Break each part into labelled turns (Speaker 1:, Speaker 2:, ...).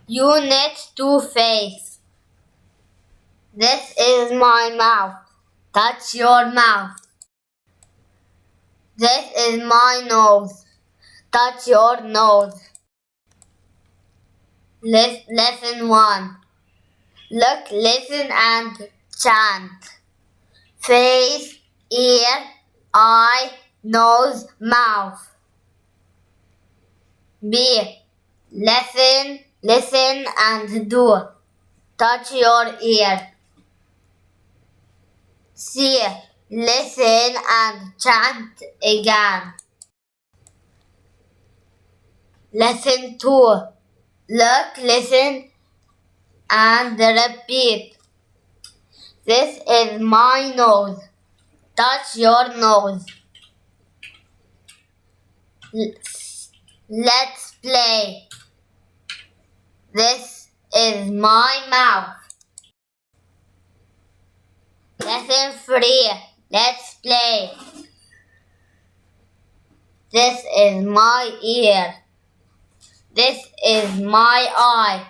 Speaker 1: Unit 2 face. This is my mouth. Touch your mouth. This is my nose. Touch your nose. Lesson 1. Look, listen and chant. Face, ear, eye, nose, mouth. B. Listen and do. Touch your ear. C. Listen and chant again. Lesson 2. Look, listen and repeat. This is my nose. Touch your nose. Let's play. This is my mouth. Lesson 3. Let's play. This is my ear. This is my eye.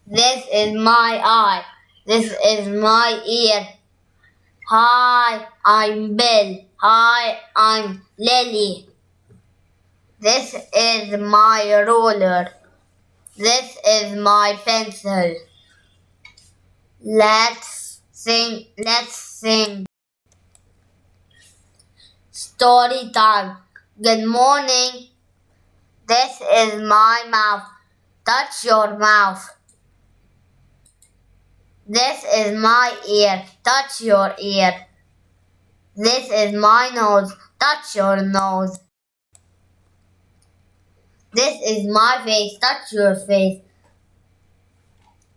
Speaker 1: This is my eye. This is my ear. Hi, I'm Bill. Hi, I'm Lily. This is my ruler. This is my pencil. Let's sing. Story time. Good morning. This is my mouth. Touch your mouth. This is my ear. Touch your ear. This is my nose. Touch your nose. This is my face. Touch your face.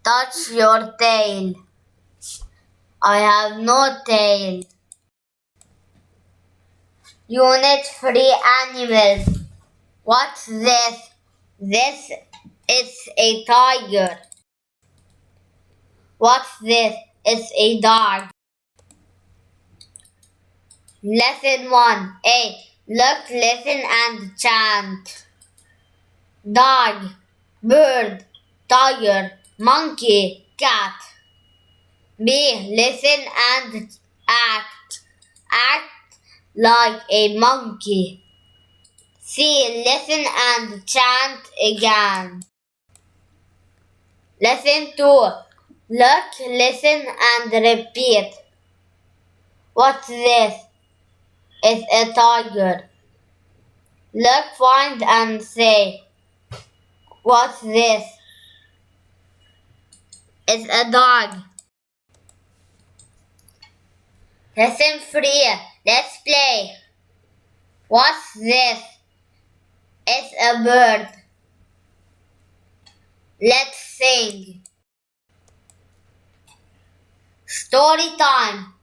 Speaker 1: Touch your tail. I have no tail. Unit 3 animals. What's this? This is a tiger. What's this? It's a dog. Lesson 1. A. Look, listen and chant. Dog, bird, tiger, monkey, cat. B. Listen and act. Act like a monkey. C. Listen and chant again. Lesson 2. Look, listen and repeat. What's this? It's a tiger. Look, find and say. What's this? It's a dog. Lesson 3. Let's play. What's this? It's a bird. Let's sing. Story time.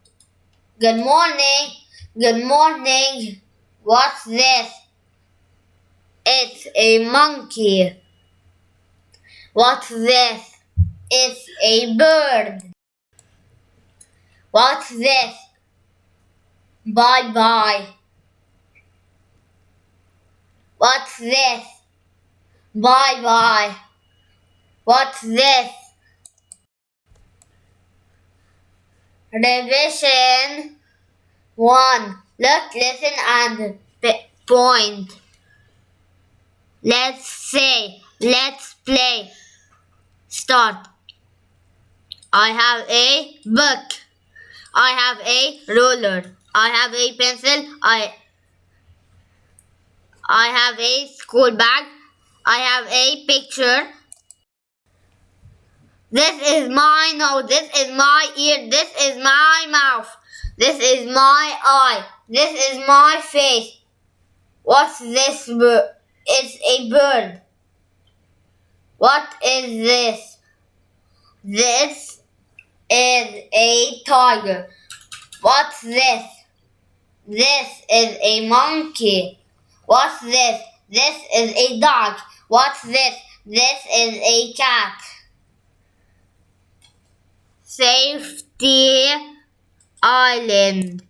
Speaker 1: Good morning. Good morning. What's this? It's a monkey. What's this? It's a bird. What's this? Bye-bye. What's this? Bye-bye. What's this? Revision 1. Look, listen and point. Let's say, let's play. Start. I have a book. I have a ruler. I have a pencil. I have a school bag. I have a picture. This is my nose. This is my ear. This is my mouth. This is my eye. This is my face. What's this bird? It's a bird. What is this? This is a tiger. What's this? This is a monkey. What's this? This is a dog. What's this? This is a cat. Safety Island.